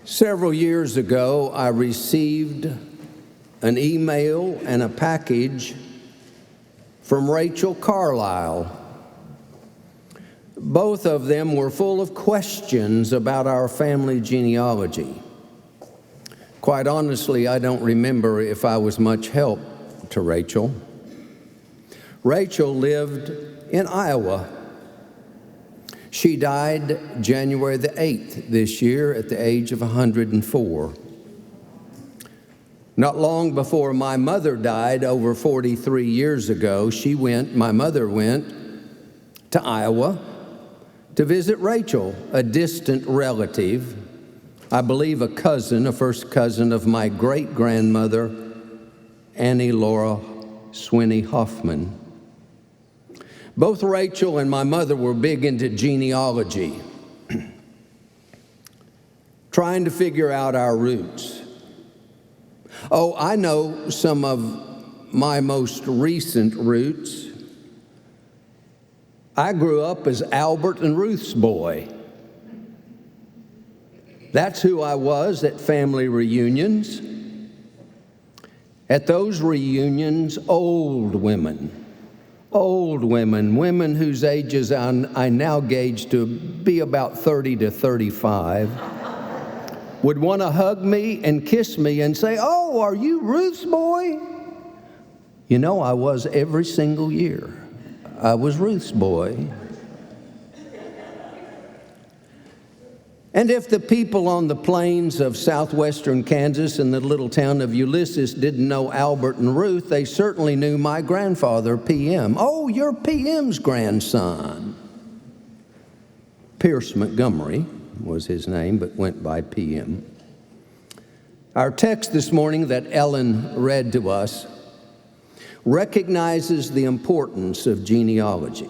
Several years ago, I received an email and a package from Rachel Carlisle. Both of them were full of questions about our family genealogy. Quite honestly, I don't remember if I was much help to Rachel. Rachel lived in Iowa. She died January the 8th this year at the age of 104. Not long before my mother died, over 43 years ago, my mother went to Iowa to visit Rachel, a distant relative, I believe a first cousin of my great-grandmother, Annie Laura Swinney Hoffman. Both Rachel and my mother were big into genealogy, trying to figure out our roots. Oh, I know some of my most recent roots. I grew up as Albert and Ruth's boy. That's who I was at family reunions. At those reunions, old women, women whose ages I now gauge to be about 30 to 35, would want to hug me and kiss me and say, "Oh, are you Ruth's boy?" You know, I was every single year. I was Ruth's boy. And if the people on the plains of southwestern Kansas and the little town of Ulysses didn't know Albert and Ruth, they certainly knew my grandfather, PM. "Oh, you're PM's grandson." Pierce Montgomery was his name, but went by PM. Our text this morning that Ellen read to us recognizes the importance of genealogy.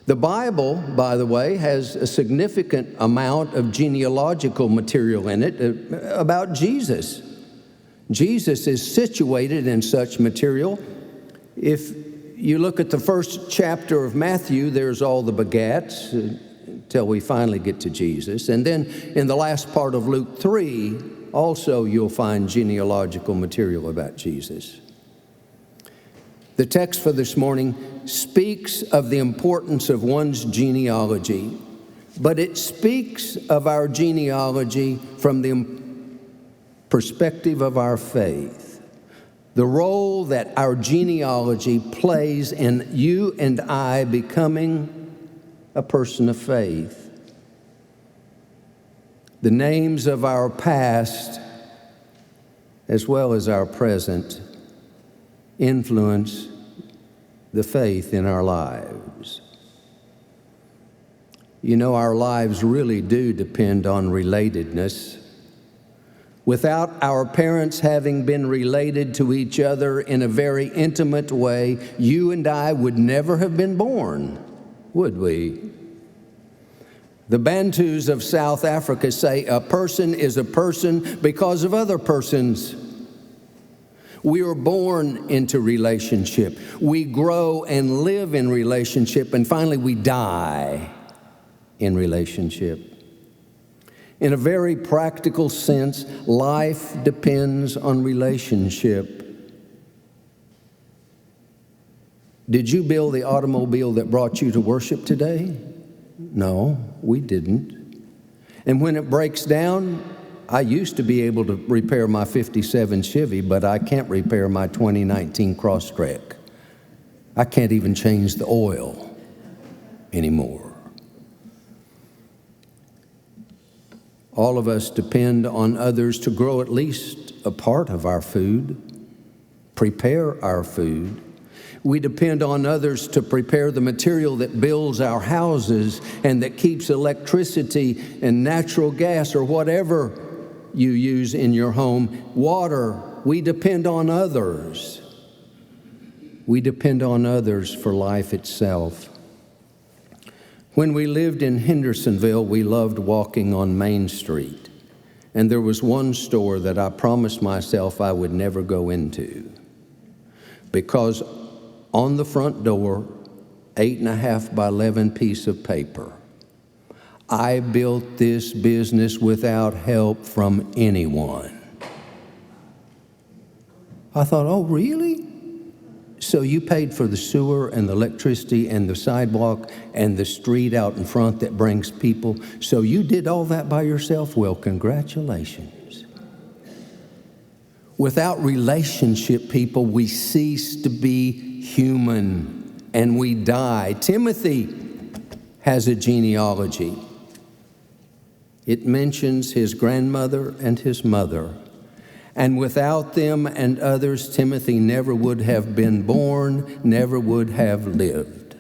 The Bible, by the way, has a significant amount of genealogical material in it about Jesus. Jesus is situated in such material. If you look at the first chapter of Matthew, there's all the begats until we finally get to Jesus. And then in the last part of Luke 3, also you'll find genealogical material about Jesus. The text for this morning speaks of the importance of one's genealogy, but it speaks of our genealogy from the perspective of our faith. The role that our genealogy plays in you and I becoming a person of faith. The names of our past, as well as our present, influence the faith in our lives. You know, our lives really do depend on relatedness. Without our parents having been related to each other in a very intimate way, you and I would never have been born, would we? The Bantus of South Africa say a person is a person because of other persons. We are born into relationship. We grow and live in relationship, and finally we die in relationship. In a very practical sense, life depends on relationship. Did you build the automobile that brought you to worship today? No, we didn't. And when it breaks down, I used to be able to repair my 57 Chevy, but I can't repair my 2019 Crosstrek. I can't even change the oil anymore. All of us depend on others to grow at least a part of our food, prepare our food. We depend on others to prepare the material that builds our houses and that keeps electricity and natural gas or whatever you use in your home, water. We depend on others. We depend on others for life itself. When we lived in Hendersonville, we loved walking on Main Street. And there was one store that I promised myself I would never go into, because on the front door, 8.5 by 11 piece of paper, I built this business without help from anyone. I thought, oh, really? So you paid for the sewer and the electricity and the sidewalk and the street out in front that brings people. So you did all that by yourself? Well, congratulations. Without relationship, people, we cease to be human and we die. Timothy has a genealogy. It mentions his grandmother and his mother. And without them and others, Timothy never would have been born, never would have lived.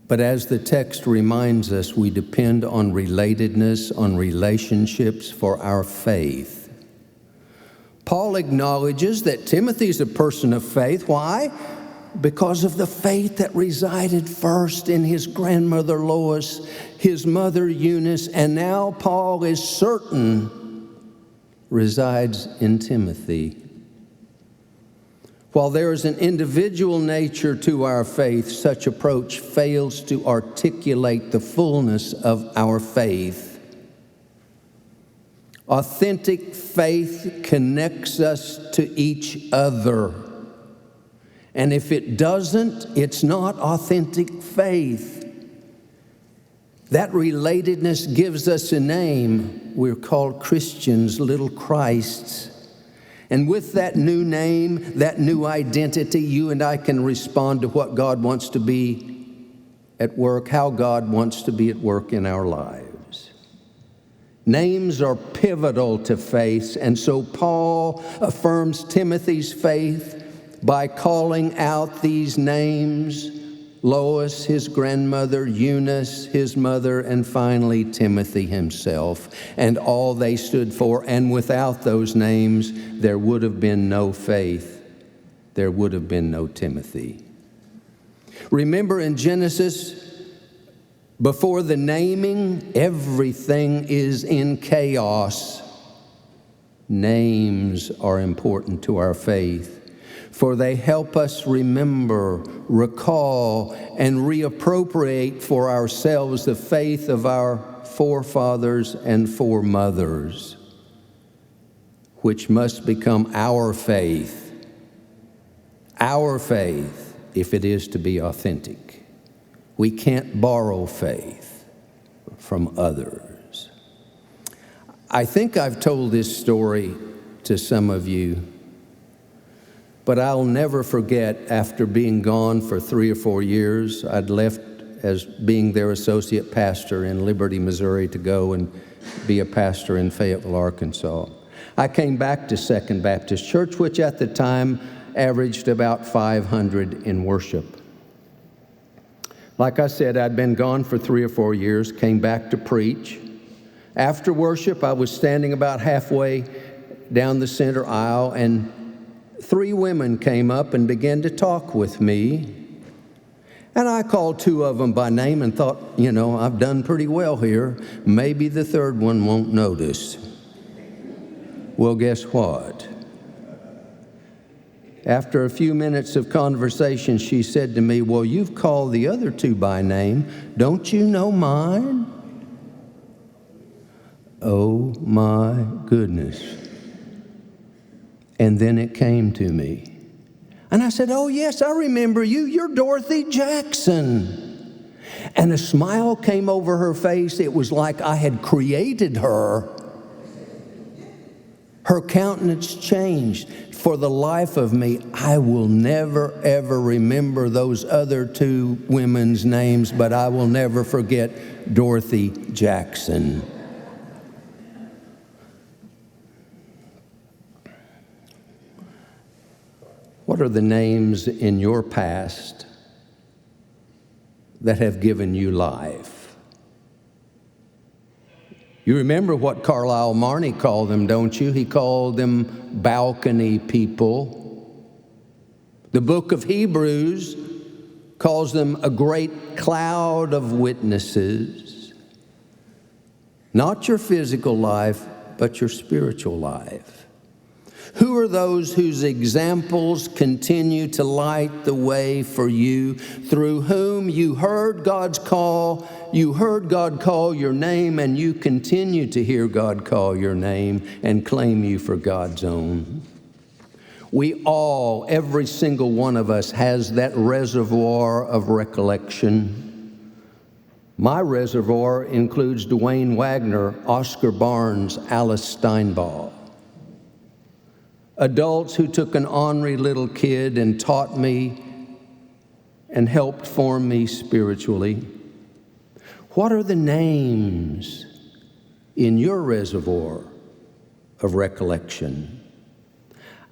But as the text reminds us, we depend on relatedness, on relationships for our faith. Paul acknowledges that Timothy's a person of faith. Why? Because of the faith that resided first in his grandmother Lois, his mother Eunice, and now Paul is certain resides in Timothy. While there is an individual nature to our faith, such approach fails to articulate the fullness of our faith. Authentic faith connects us to each other. And if it doesn't, it's not authentic faith. That relatedness gives us a name. We're called Christians, little Christs. And with that new name, that new identity, you and I can respond to what God wants to be at work, how God wants to be at work in our lives. Names are pivotal to faith, and so Paul affirms Timothy's faith by calling out these names: Lois, his grandmother, Eunice, his mother, and finally Timothy himself, and all they stood for. And without those names, there would have been no faith. There would have been no Timothy. Remember in Genesis, before the naming, everything is in chaos. Names are important to our faith, for they help us remember, recall, and reappropriate for ourselves the faith of our forefathers and foremothers, which must become our faith if it is to be authentic. We can't borrow faith from others. I think I've told this story to some of you, but I'll never forget, after being gone for 3 or 4 years, I'd left as being their associate pastor in Liberty, Missouri, to go and be a pastor in Fayetteville, Arkansas. I came back to Second Baptist Church, which at the time averaged about 500 in worship. Like I said, I'd been gone for 3 or 4 years, came back to preach. After worship, I was standing about halfway down the center aisle, and 3 women came up and began to talk with me. And I called 2 of them by name and thought, I've done pretty well here. Maybe the 3rd one won't notice. Well, guess what? After a few minutes of conversation, she said to me, well, you've called the other 2 by name. Don't you know mine? Oh, my goodness. And then it came to me. And I said, oh, yes, I remember you. You're Dorothy Jackson. And a smile came over her face. It was like I had created her. Her countenance changed. For the life of me, I will never, ever remember those other 2 women's names, but I will never forget Dorothy Jackson. What are the names in your past that have given you life? You remember what Carlisle Marney called them, don't you? He called them balcony people. The book of Hebrews calls them a great cloud of witnesses. Not your physical life, but your spiritual life. Who are those whose examples continue to light the way for you, through whom you heard God's call, you heard God call your name, and you continue to hear God call your name and claim you for God's own? We all, every single one of us, has that reservoir of recollection. My reservoir includes Dwayne Wagner, Oscar Barnes, Alice Steinball. Adults who took an ornery little kid and taught me and helped form me spiritually. What are the names in your reservoir of recollection?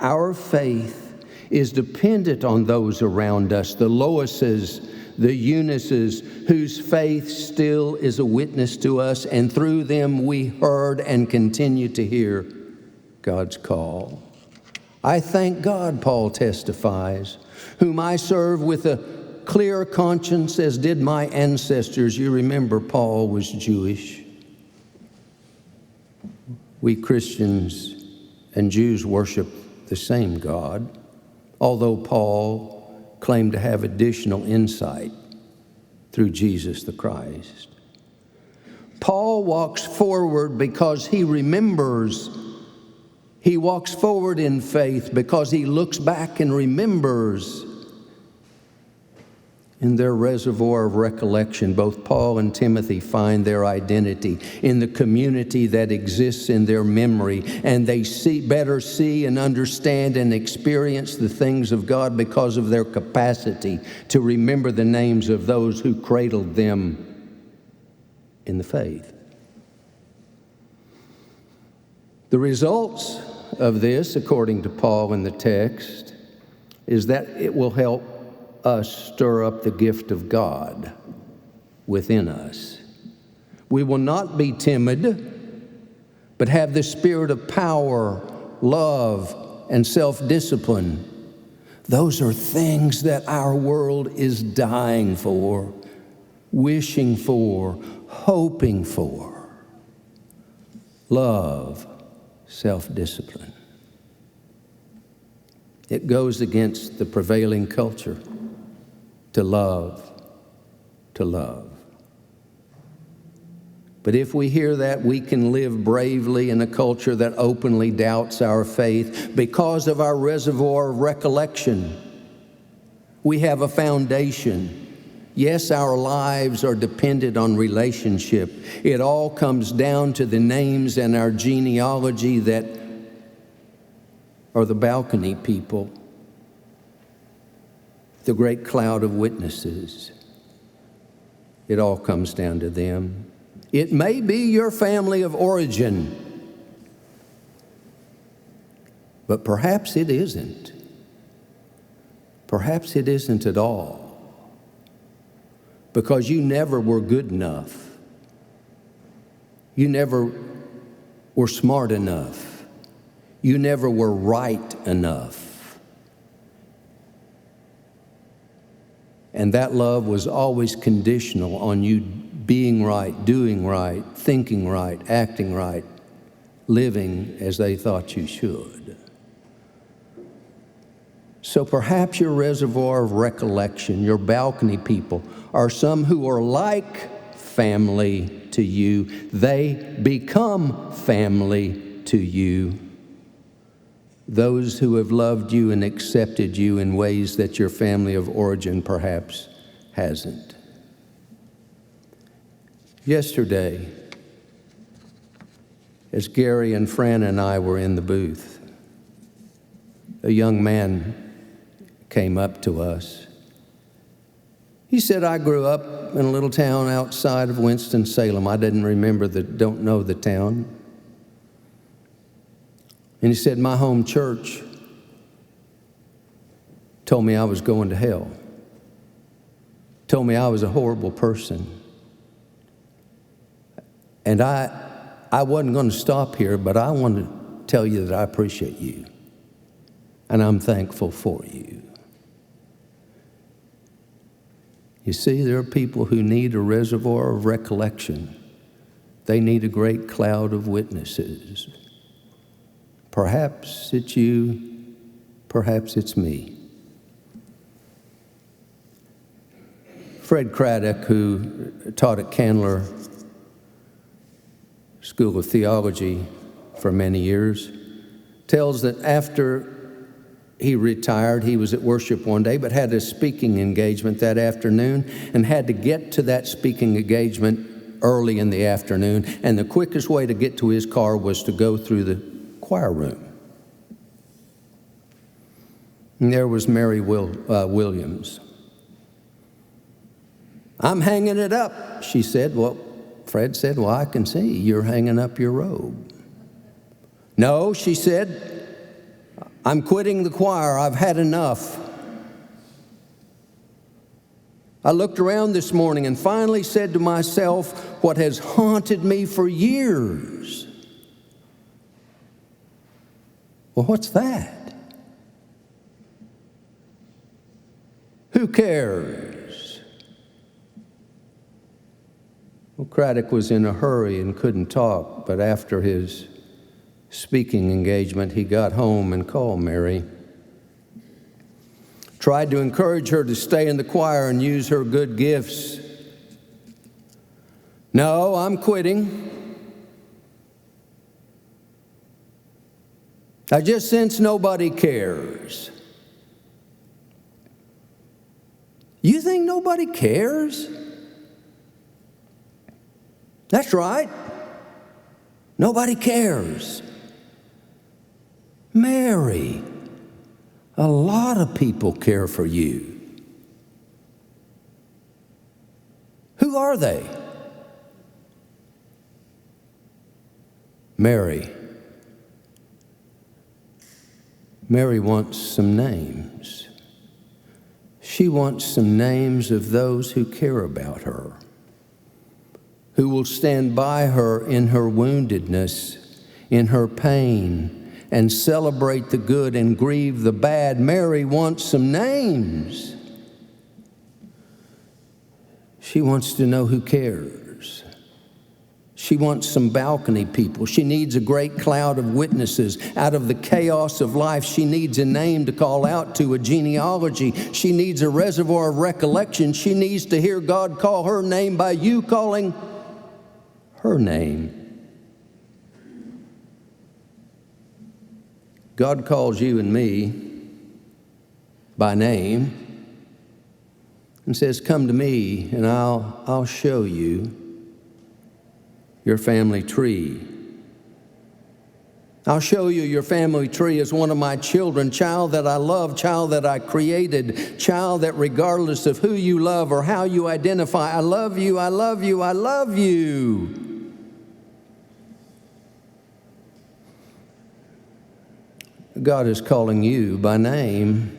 Our faith is dependent on those around us, the Loises, the Eunices, whose faith still is a witness to us, and through them we heard and continue to hear God's call. I thank God, Paul testifies, whom I serve with a clear conscience, as did my ancestors. You remember Paul was Jewish. We Christians and Jews worship the same God, although Paul claimed to have additional insight through Jesus the Christ. Paul walks forward because he remembers. He walks forward in faith because he looks back and remembers. In their reservoir of recollection, both Paul and Timothy find their identity in the community that exists in their memory, and they better see and understand and experience the things of God because of their capacity to remember the names of those who cradled them in the faith. The results of this, according to Paul in the text, is that it will help us stir up the gift of God within us. We will not be timid, but have the spirit of power, love, and self-discipline. Those are things that our world is dying for, wishing for, hoping for. Love, self-discipline. It goes against the prevailing culture to love, to love. But if we hear that, we can live bravely in a culture that openly doubts our faith because of our reservoir of recollection. We have a foundation. Yes, our lives are dependent on relationship. It all comes down to the names and our genealogy that are the balcony people, the great cloud of witnesses. It all comes down to them. It may be your family of origin, but perhaps it isn't. Perhaps it isn't at all. Because you never were good enough. You never were smart enough. You never were right enough. And that love was always conditional on you being right, doing right, thinking right, acting right, living as they thought you should. So perhaps your reservoir of recollection, your balcony people, are some who are like family to you. They become family to you. Those who have loved you and accepted you in ways that your family of origin perhaps hasn't. Yesterday, as Gary and Fran and I were in the booth, a young man came up to us. He said, I grew up in a little town outside of Winston-Salem. I don't know the town. And he said, my home church told me I was going to hell. Told me I was a horrible person. And I wasn't going to stop here, but I want to tell you that I appreciate you. And I'm thankful for you. You see, there are people who need a reservoir of recollection. They need a great cloud of witnesses. Perhaps it's you, perhaps it's me. Fred Craddock, who taught at Candler School of Theology for many years, tells that after he retired, he was at worship one day, but had a speaking engagement that afternoon and had to get to that speaking engagement early in the afternoon. And the quickest way to get to his car was to go through the choir room. And there was Mary Williams. "I'm hanging it up," she said. Well, Fred said, "Well, I can see you're hanging up your robe." "No," she said, "I'm quitting the choir. I've had enough. I looked around this morning and finally said to myself what has haunted me for years." Well, what's that? Who cares? Well, Craddock was in a hurry and couldn't talk, but after his speaking engagement, he got home and called Mary. Tried to encourage her to stay in the choir and use her good gifts. "No, I'm quitting. I just sense nobody cares." You think nobody cares? That's right. Nobody cares. Mary, a lot of people care for you. Who are they? Mary wants some names. She wants some names of those who care about her, who will stand by her in her woundedness, in her pain, and celebrate the good and grieve the bad. Mary wants some names. She wants to know who cares. She wants some balcony people. She needs a great cloud of witnesses. Out of the chaos of life, she needs a name to call out to, a genealogy. She needs a reservoir of recollection. She needs to hear God call her name by you calling her name. God calls you and me by name and says, "Come to me and I'll show you your family tree. I'll show you your family tree as one of my children, child that I love, child that I created, child that regardless of who you love or how you identify, I love you, I love you, I love you." God is calling you by name.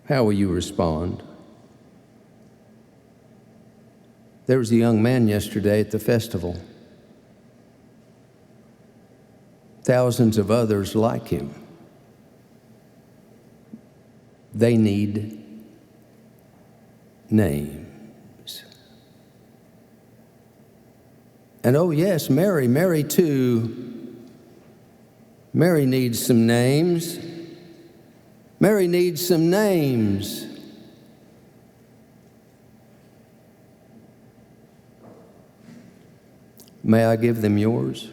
How will you respond? There was a young man yesterday at the festival. Thousands of others like him. They need names. And oh yes, Mary too. Mary needs some names. Mary needs some names. May I give them yours?